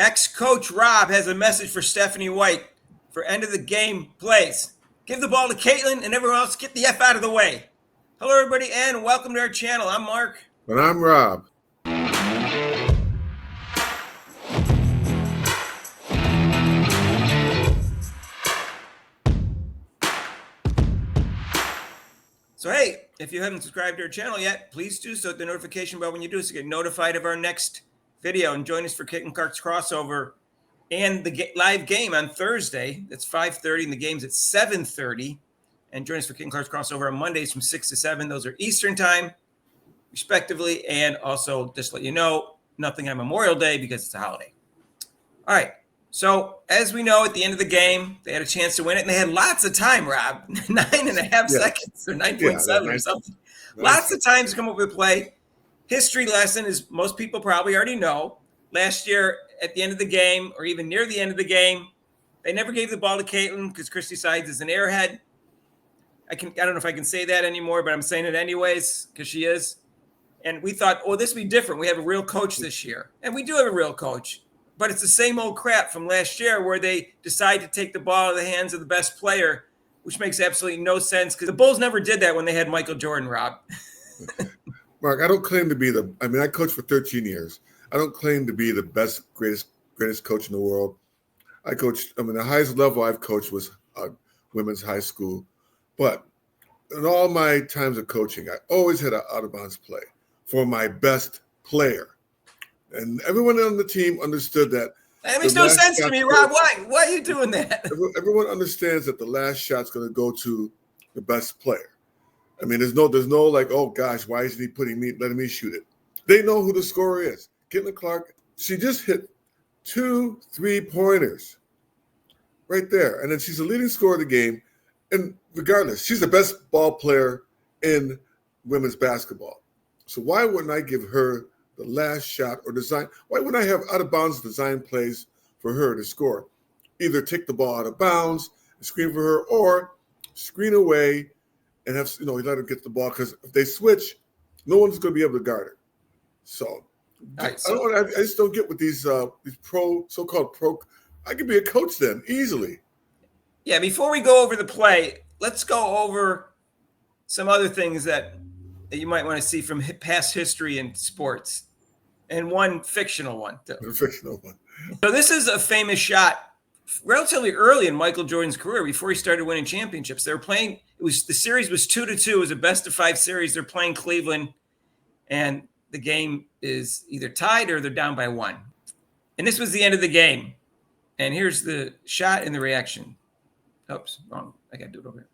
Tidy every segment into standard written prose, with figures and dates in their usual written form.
Ex-coach Rob has a message for Stephanie White for end of the game plays. Give the ball to Caitlin and everyone else get the F out of the way. Hello, everybody, and welcome to our channel. I'm Mark. And I'm Rob. So, hey, if you haven't subscribed to our channel yet, please do so. Hit the notification bell when you do so you get notified of our next video. And join us for Kicking Clark's crossover and the live game on Thursday. That's 5:30, and the game's at 7:30. And join us for Kicking Clark's crossover on Mondays from 6 to 7. Those are Eastern time, respectively. And also, just to let you know, nothing on Memorial Day because it's a holiday. All right. So, as we know, at the end of the game, they had a chance to win it, and they had lots of time, Rob. 9.5 seconds or 9.7 or something. Lots of time to come up with a play. History lesson is most people probably already know. Last year, at the end of the game, or even near the end of the game, they never gave the ball to Caitlin because Christy Sides is an airhead. I don't know if I can say that anymore, but I'm saying it anyways because she is. And we thought, oh, this will be different. We have a real coach this year. And we do have a real coach. But it's the same old crap from last year where they decide to take the ball out of the hands of the best player, which makes absolutely no sense because the Bulls never did that when they had Michael Jordan, Rob. Mark, I don't claim to be I coached for 13 years. I don't claim to be the best, greatest coach in the world. The highest level I've coached was women's high school. But in all my times of coaching, I always had an out-of-bounds play for my best player. And everyone on the team understood that. That makes no sense to me, Rob. Why are you doing that? Everyone understands that the last shot's going to go to the best player. I mean, there's no like, oh gosh, why isn't he letting me shoot it? They know who the scorer is. Caitlin Clark, she just hit 2 3-pointers right there. And then she's the leading scorer of the game. And regardless, she's the best ball player in women's basketball. So why wouldn't I give her the last shot or design? Why wouldn't I have out of bounds design plays for her to score? Either take the ball out of bounds and screen for her, or screen away and let her get the ball, because if they switch, no one's going to be able to guard her. So, I just don't get with these so-called pro. I could be a coach then easily. Yeah. Before we go over the play, let's go over some other things that you might want to see from past history in sports, and one fictional one too. A fictional one. So this is a famous shot relatively early in Michael Jordan's career before he started winning championships. They were playing, the series was 2-2. It was a best of 5 series. They're playing Cleveland, and the game is either tied or they're down by 1. And this was the end of the game. And here's the shot and the reaction. Oops, wrong. I got to do it over here.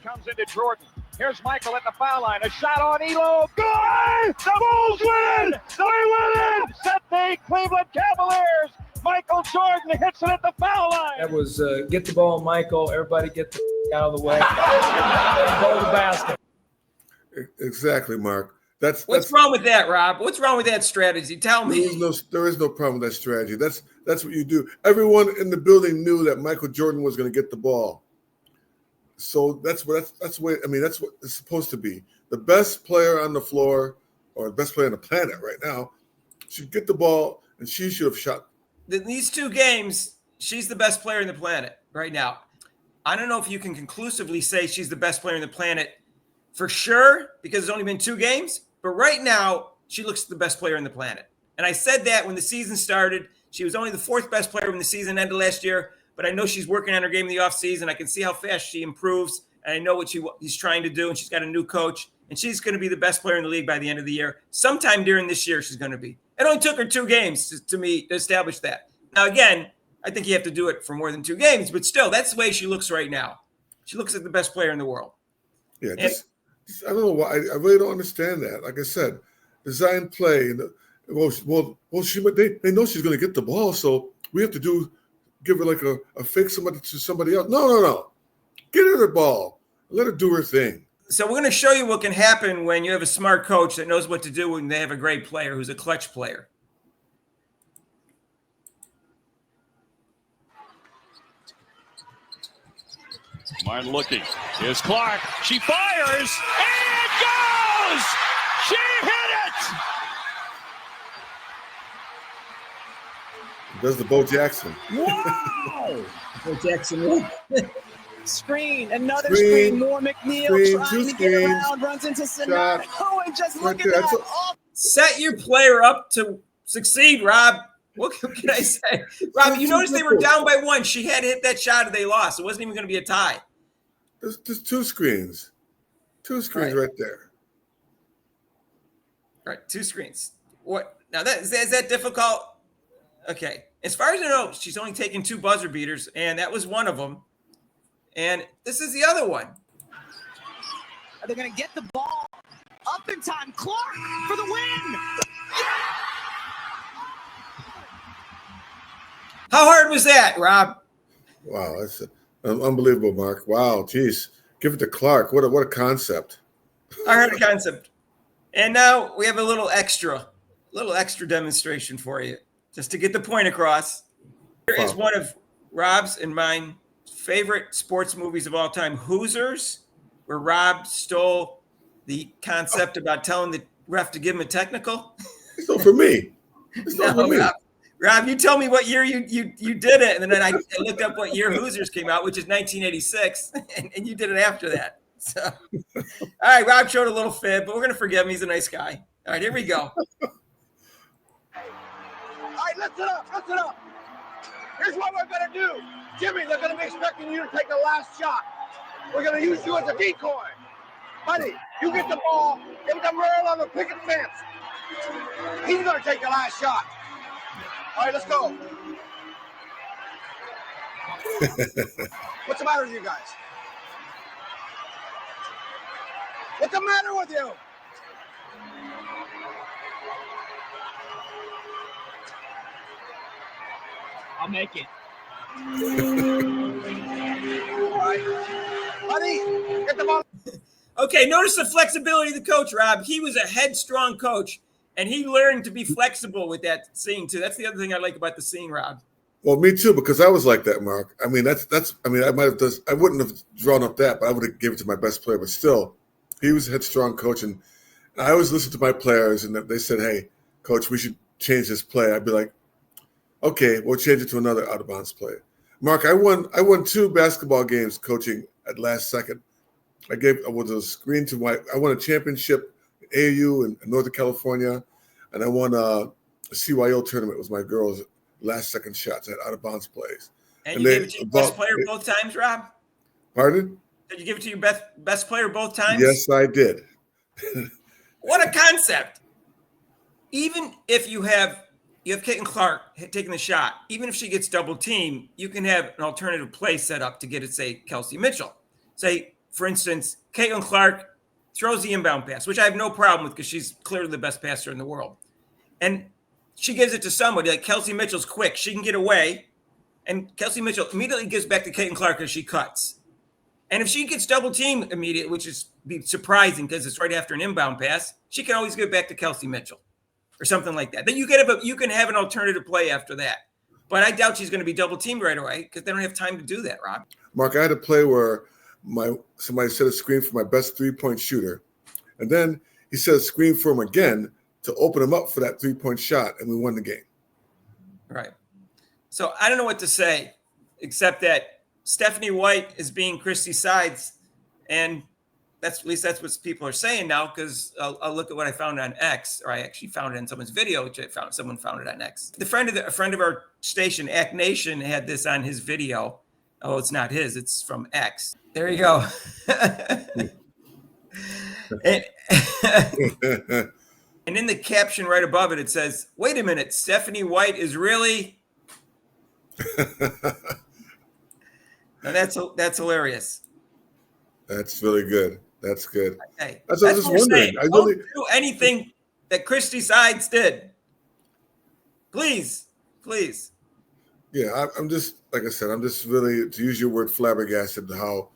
Comes into Jordan. Here's Michael at the foul line. A shot on Elo. Good! The Bulls win! They win it! Set the Cleveland Cavaliers. Michael Jordan hits it at the foul line. That was get the ball, Michael. Everybody get the out of the way. Go to the basket. Exactly, Mark. What's wrong with that, Rob? What's wrong with that strategy? Tell me. There is no problem with that strategy. That's what you do. Everyone in the building knew that Michael Jordan was going to get the ball. So that's what it's supposed to be. The best player on the floor, or the best player on the planet right now, should get the ball, and she should have shot. In these 2 games, she's the best player on the planet right now. I don't know if you can conclusively say she's the best player on the planet for sure, because it's only been 2 games. But right now, she looks the best player on the planet. And I said that when the season started. She was only the 4th best player when the season ended last year. But I know she's working on her game in the offseason. I can see how fast she improves. And I know what she's trying to do. And she's got a new coach. And she's going to be the best player in the league by the end of the year. Sometime during this year, she's going to be. It only took her 2 games to establish that. Now, again, I think you have to do it for more than 2 games. But still, that's the way she looks right now. She looks like the best player in the world. Yeah, I don't know why. I really don't understand that. Like I said, design play. And they know she's going to get the ball. So we have to give her like a fake somebody to somebody else. No. Get her the ball. Let her do her thing. So we're going to show you what can happen when you have a smart coach that knows what to do when they have a great player who's a clutch player. Martin looking. Here's Clark. She fires. And it goes! She hit it! Does the Bo Jackson. Wow! Bo Jackson. Screen, another Screen, screen. More McNeil screen, trying two to get screens, around, runs into Sonata. Oh, and just look Right at there. that. That's Oh, Set your player up to succeed, Rob. What can I say? Rob, you noticed they were down by 1. She had to hit that shot and they lost. It wasn't even going to be a tie. There's 2 screens. 2 screens right there. All right, 2 screens. What now? Is that difficult? Okay. As far as I know, she's only taken 2 buzzer beaters, and that was one of them. And this is the other one. are they going to get the ball up in time? Clark for the win. How hard was that, Rob? Wow, that's unbelievable, Mark. Wow, geez. Give it to Clark. What a concept. I heard a concept. And now we have a little extra demonstration for you, just to get the point across. Here is one of Rob's and mine favorite sports movies of all time, Hoosiers, where Rob stole the concept about telling the ref to give him a technical. It's not for me. It's not for me. Rob, you tell me what year you did it, and then I looked up what year Hoosiers came out, which is 1986, and you did it after that. So, all right, Rob showed a little fib, but we're going to forgive him. He's a nice guy. All right, here we go. All right, listen up. Here's what we're going to do. Jimmy, they're going to be expecting you to take the last shot. We're going to use you as a decoy. Buddy, you get the ball, give the Merle on the picket fence. He's going to take the last shot. All right, let's go. What's the matter with you guys? What's the matter with you? I'll make it. All right. Buddy, get the ball. Okay, notice the flexibility of the coach, Rob. He was a headstrong coach, and he learned to be flexible with that seeing, too. That's the other thing I like about the seeing, Rob. Well, me too, because I was like that, Mark. I mean, I might have I wouldn't have drawn up that, but I would have given it to my best player. But still, he was a headstrong coach, and I always listened to my players, and they said, "Hey, coach, we should change this play." I'd be like, "Okay, we'll change it to another out of bounds play." Mark, I won 2 basketball games coaching at last second. I was a screen to I won a championship in AAU in Northern California, and I won a CYO tournament. It was my girls' last second shots at out of bounds plays. And you gave it to your best player both times, Rob? Pardon? Did you give it to your best player both times? Yes, I did. What a concept. Even if you have Caitlin Clark taking the shot, even if she gets double teamed, you can have an alternative play set up to get it, say, Kelsey Mitchell. Say, for instance, Caitlin Clark throws the inbound pass, which I have no problem with because she's clearly the best passer in the world. And she gives it to somebody like Kelsey Mitchell's quick. She can get away. And Kelsey Mitchell immediately gives back to Caitlin Clark as she cuts. And if she gets double teamed immediately, which is be surprising because it's right after an inbound pass, she can always give back to Kelsey Mitchell or something like that. Then you can have an alternative play after that. But I doubt she's going to be double teamed right away because they don't have time to do that, Rob. Mark, I had a play where somebody set a screen for my best 3-point shooter, and then he set a screen for him again to open him up for that 3-point shot, and we won the game. Right. So I don't know what to say, except that Stephanie White is being Christy Sides, and at least that's what people are saying now. Because I'll look at what I found on X, or I actually found it in someone's video, which someone found it on X. A friend of our station, Act Nation, had this on his video. Oh, it's not his; it's from X. There you go. And in the caption right above it, it says, "Wait a minute, Stephanie White is really." Now that's hilarious. That's really good. That's good. Hey, that's what I was just wondering. Don't do anything that Christy Sides did. Please. Yeah, I'm just, like I said, I'm just really, to use your word, flabbergasted how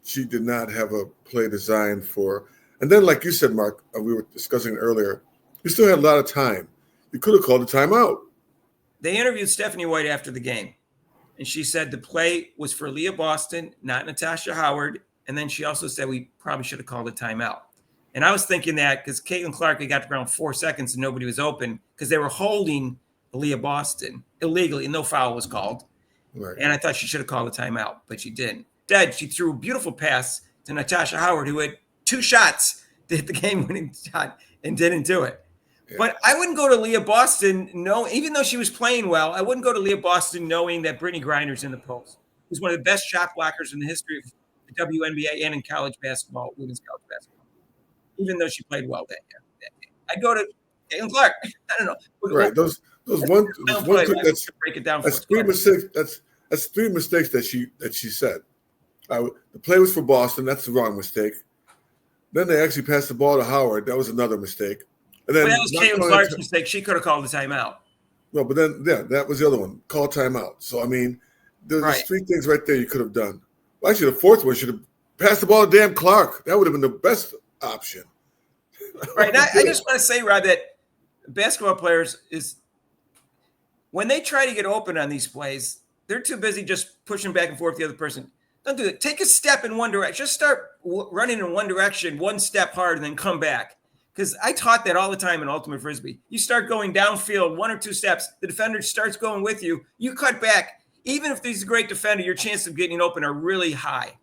she did not have a play designed for. And then, like you said, Mark, we were discussing earlier, you still had a lot of time. You could have called a timeout. They interviewed Stephanie White after the game, and she said the play was for Leah Boston, not Natasha Howard. And then she also said we probably should have called a timeout. And I was thinking that because Caitlin Clark had got around 4 seconds and nobody was open because they were holding Aaliyah Boston illegally. No foul was called. Right. And I thought she should have called a timeout, but she didn't. Instead, she threw a beautiful pass to Natasha Howard, who had 2 shots to hit the game-winning shot and didn't do it. Yeah. But I wouldn't go to Leah Boston, even though she was playing well, I wouldn't go to Leah Boston knowing that Brittany Griner's in the post. Who's one of the best shot blockers in the history of the WNBA and in college basketball, women's college basketball, even though she played well that game. I'd go to Caitlin Clark. I don't know. Right. Those one that's break it down. That's 3 mistakes. That's 3 mistakes that she said. The play was for Boston. That's the wrong mistake. Then they actually passed the ball to Howard. That was another mistake. And then that was Caitlin Clark's mistake. She could have called the timeout. No, but then that was the other one. Call timeout. So I mean, there's 3 things right there you could have done. Well, actually, the 4th one should have passed the ball to Dan Clark. That would have been the best option. Right. Now, I just want to say, Rob, that basketball players when they try to get open on these plays, they're too busy just pushing back and forth the other person. Don't do it. Take a step in one direction. Just start running in one direction, 1 step hard, and then come back. Because I taught that all the time in Ultimate Frisbee. You start going downfield 1 or 2 steps. The defender starts going with you. You cut back. Even if he's a great defender, your chances of getting open are really high.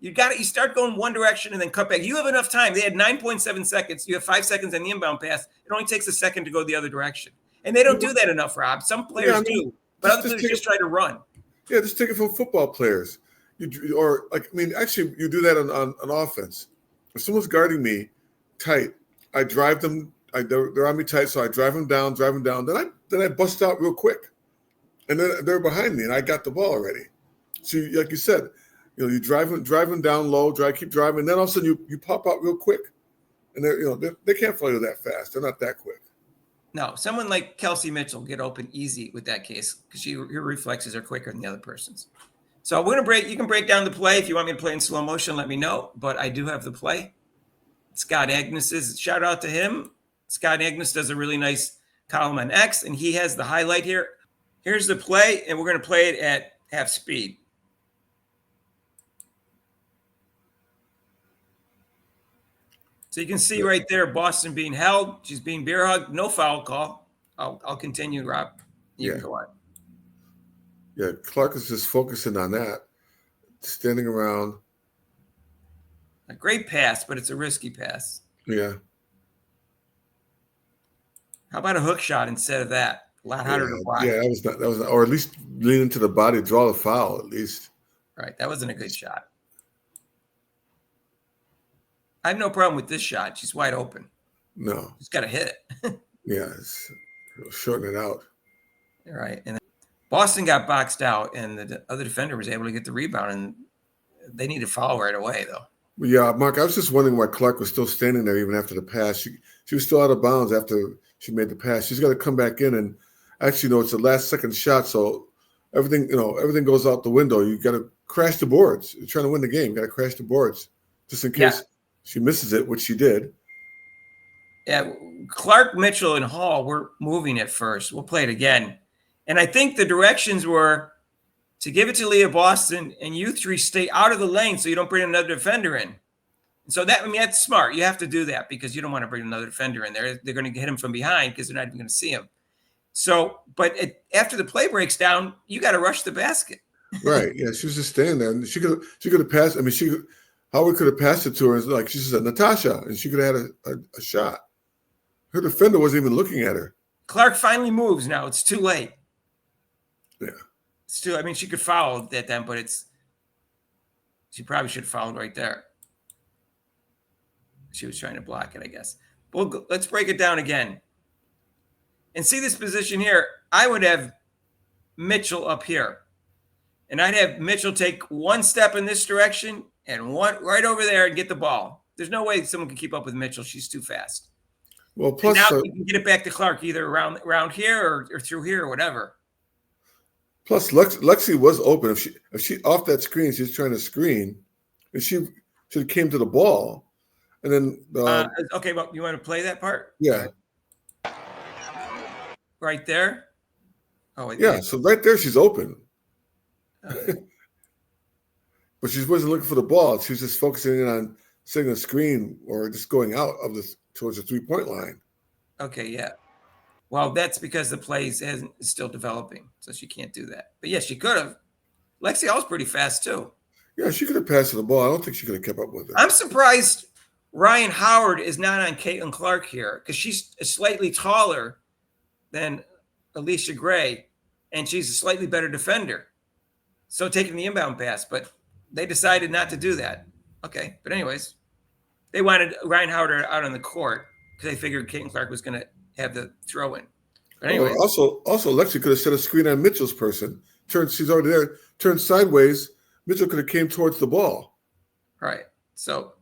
You start going one direction and then cut back. You have enough time. They had 9.7 seconds. You have 5 seconds on the inbound pass. It only takes a second to go the other direction. And they don't do that enough, Rob. Some players do, but other players just try to run. Yeah, just take it from football players. You do that on offense. If someone's guarding me tight, I drive them. They're on me tight, so I drive them down. Then I bust out real quick, and then they're behind me, and I got the ball already. So, like you said, you drive them down low, keep driving, and then all of a sudden you pop out real quick, and they can't follow you that fast. They're not that quick. No, someone like Kelsey Mitchell get open easy with that case because your reflexes are quicker than the other person's. So we're gonna break. You can break down the play if you want me to play in slow motion. Let me know. But I do have the play. Scott Agnes's shout out to him. Scott Agnes does a really nice column on X, and he has the highlight here. Here's the play, and we're gonna play it at half speed. So you can see right there, Boston being held. She's being bear hugged. No foul call. I'll continue, Rob. You can go on. Yeah, Clark is just focusing on that, standing around. A great pass, but it's a risky pass. Yeah. How about a hook shot instead of that? A lot harder to block. Yeah, that was or at least lean into the body, draw the foul at least. Right, that wasn't a good shot. I have no problem with this shot. She's wide open. No. She's got to hit it. Yeah, shorten it out. All right, and Boston got boxed out, and the other defender was able to get the rebound, and they need to foul right away, though. Yeah, Mark, I was just wondering why Clark was still standing there even after the pass. She was still out of bounds after she made the pass. She's got to come back in, and actually, it's a last-second shot, so everything goes out the window. You got to crash the boards. You're trying to win the game. You got to crash the boards just in case she misses it, which she did. Yeah, Clark, Mitchell, and Hall were moving at first. We'll play it again. And I think the directions were to give it to Leah Boston and you 3 stay out of the lane so you don't bring another defender in. And so that's smart. You have to do that because you don't want to bring another defender in there. They're going to hit him from behind because they're not even going to see him. So, but after the play breaks down, you got to rush the basket. Right. Yeah, she was just standing there. And she could have passed. I mean, Howard could have passed it to her. Like she said, Natasha, and she could have had a shot. Her defender wasn't even looking at her. Clark finally moves now. It's too late. Yeah. I mean, she could foul at them, but she probably should have fouled right there. She was trying to block it, I guess. Well, let's break it down again. And see this position here. I would have Mitchell up here. And I'd have Mitchell take 1 step in this direction and 1 right over there and get the ball. There's no way someone can keep up with Mitchell. She's too fast. Well, plus and now you can get it back to Clark either around here or through here or whatever. Plus, Lexi was open. If she off that screen, she's trying to screen, and she should have came to the ball, and then. Okay, well, you want to play that part? Yeah. Right there. Oh, yeah. So right there, she's open. But she wasn't looking for the ball. She was just focusing in on setting a screen or just going out of towards the 3-point line. Okay, yeah. Well, that's because the plays is still developing, so she can't do that. But yes, she could have. Lexi Hall's pretty fast too. Yeah, she could have passed the ball. I don't think she could have kept up with it. I'm surprised Ryan Howard is not on Caitlin Clark here because she's slightly taller than Alicia Gray, and she's a slightly better defender. So taking the inbound pass, but they decided not to do that. Okay, but anyways, they wanted Ryan Howard out on the court because they figured Caitlin Clark was going to have the throw in. But anyways, also Lexi could have set a screen on Mitchell's person. She's already there. Turned sideways. Mitchell could have came towards the ball. right. So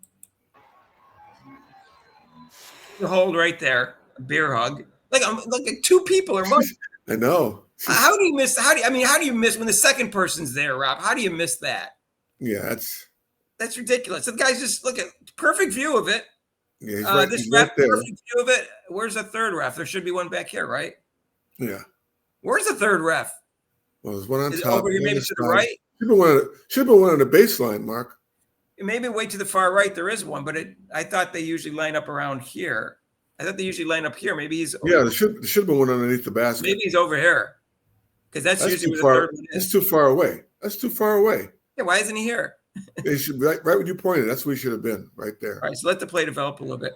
the hold right there, a beer hug. Like two people are much. I know. How do you miss? How do you miss when the second person's there, Rob? How do you miss that? Yeah, That's ridiculous. The guy's just look at perfect view of it. yeah. He's right, This he's ref, right there. perfect view of it. Where's the third ref? There should be one back here, right? Yeah. Where's the third ref? Well, there's one on Is it top. over here, one maybe on to the side. right? Should have been one on the baseline, Mark. Maybe way to the far right. There is one, but I thought they usually line up around here. I thought they usually line up here. Maybe he's Yeah, there should have been one underneath the basket. maybe he's over here because that's usually too where the far. third one That's is. too far away. That's too far away. Yeah, why isn't he here? They should right when you pointed. That's where he should have been, right there. All right, so let the play develop a little bit.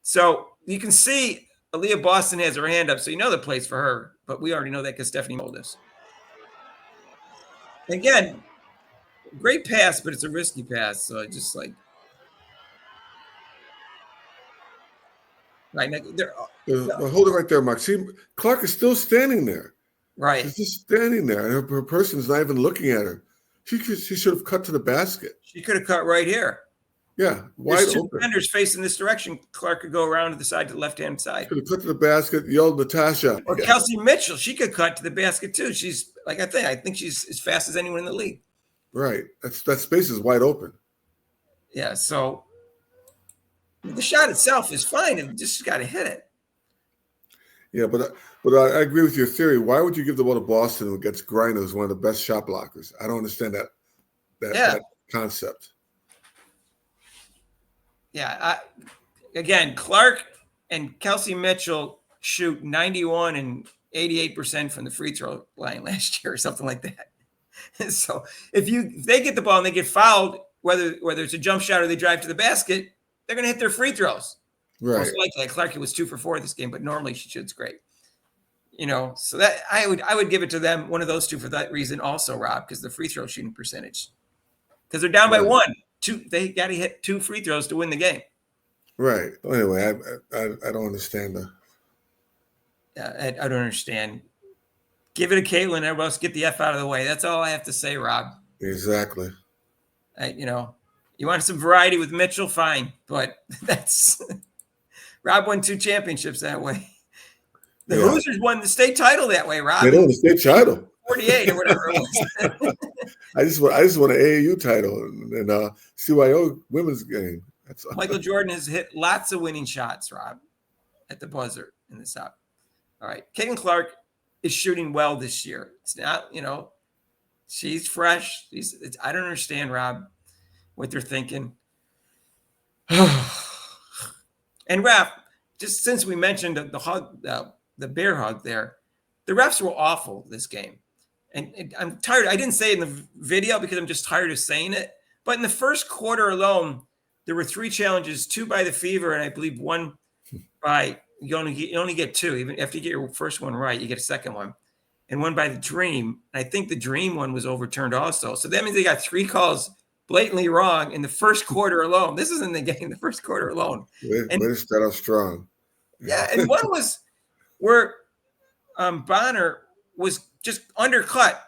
So you can see Aaliyah Boston has her hand up, so you know the play's for her, but we already know that because Stephanie Moldis. Again, great pass, but it's a risky pass, so it just like right. Well, hold it right there, Mark. See, Clark is still standing there. Right. She's just standing there, and her person's not even looking at her. She should have cut to the basket. She could have cut right here. Yeah, wide There's two open. defenders facing this direction. Clark could go around to the side, to the left-hand side. Could have cut to the basket, yelled Natasha. Or Kelsey Mitchell, she could cut to the basket too. She's like I think she's as fast as anyone in the league. Right. That space is wide open. Yeah, so the shot itself is fine. You just got to hit it. Yeah, but I agree with your theory. Why would you give the ball to Boston who gets Griner, who's one of the best shot blockers? I don't understand that concept. Yeah, again, Clark and Kelsey Mitchell shoot 91 and 88% from the free throw line last year or something like that. So if they get the ball and they get fouled, whether it's a jump shot or they drive to the basket, they're going to hit their free throws. Right. Most likely, Clark was 2 for 4 this game, but normally she shoots great. So that I would give it to them, one of those two, for that reason also, Rob, because the free throw shooting percentage, because they're down by Right. 1. They got to hit 2 free throws to win the game. Right. Well, anyway, I don't understand the. I don't understand. Give it to Caitlin. Everybody else get the F out of the way. That's all I have to say, Rob. Exactly. You want some variety with Mitchell, fine, but that's Rob won 2 championships that way. The Hoosiers won the state title that way, Rob. They won the state title. 48 or whatever it was. I just want an AAU title and CYO women's game. That's all. Michael Jordan has hit lots of winning shots, Rob, at the buzzer in the South. All right. Caitlin Clark is shooting well this year. It's not, she's fresh. I don't understand, Rob, what they're thinking. And Raf, just since we mentioned the bear hug there, the refs were awful this game. And I'm tired. I didn't say it in the video because I'm just tired of saying it. But in the first quarter alone, there were 3 challenges, 2 by the Fever, and I believe 1 by you only get 2. Even after you get your first one right, you get a second one, and 1 by the Dream. And I think the Dream one was overturned also. So that means they got 3 calls blatantly wrong in the first quarter alone. This is in the game, the first quarter alone. Way to start off strong. Yeah, and one was where Bonner was just undercut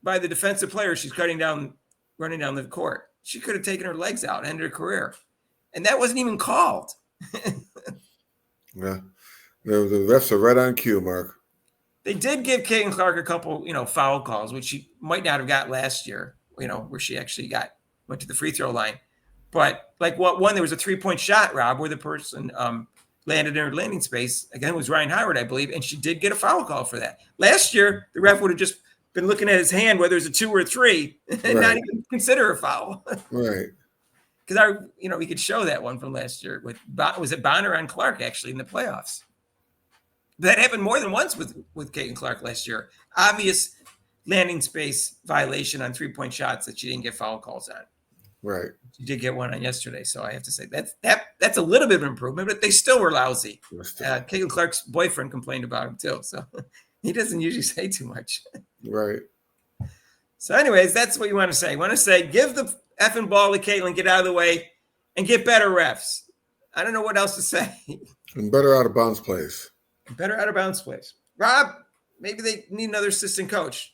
by the defensive player. She's running down the court. She could have taken her legs out, ended her career. And that wasn't even called. Yeah. The refs are right on cue, Mark. They did give Caitlin Clark a couple, foul calls, which she might not have got last year, where she actually went to the free throw line. But like one, there was a 3-point shot, Rob, where the person landed in her landing space. Again, it was Ryan Howard, I believe, and she did get a foul call for that. Last year, the ref would have just been looking at his hand, whether it's a 2 or a 3, and not even consider a foul. Right. Because we could show that one from last year was it Bonner on Clark actually in the playoffs? That happened more than once with Caitlin Clark last year. Obvious landing space violation on 3-point shots that she didn't get foul calls on. Right. She did get one on yesterday, so I have to say that's a little bit of an improvement, but they still were lousy. Caitlin Clark's boyfriend complained about him too, so he doesn't usually say too much. Right. So, anyways, that's what you want to say. You want to say, give the effing ball to Caitlin, get out of the way, and get better refs. I don't know what else to say. And better out of bounds plays. Better out of bounds plays. Rob, maybe they need another assistant coach.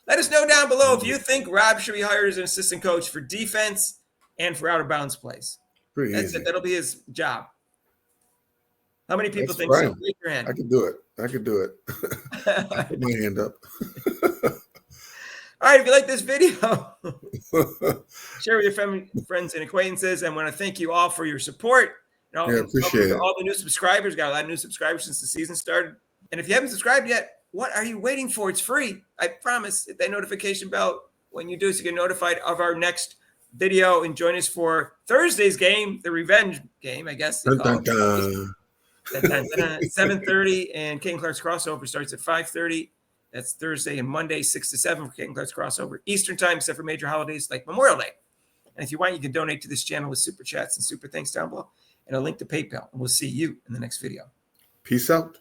Let us know down below if you think Rob should be hired as an assistant coach for defense and for out of bounds plays. Pretty That's easy. it. That'll be his job. How many people That's think so? fine. Raise your hand. I could do it. Put my hand up. All right, if you like this video, share with your friends and acquaintances. I want to thank you all for your support. Appreciate it. All the new subscribers. Got a lot of new subscribers since the season started. And if you haven't subscribed yet, what are you waiting for? It's free. I promise. Hit that notification bell when you do so you get notified of our next video. And join us for Thursday's game, the revenge game, I guess. Dun, dun, dun. 7:30, and Caitlin Clark's crossover starts at 5:30. That's Thursday and Monday, 6 to 7 for Caitlin Clark's crossover Eastern time, except for major holidays like Memorial Day. And if you want, you can donate to this channel with super chats and super thanks down below, and a link to PayPal. And we'll see you in the next video. Peace out.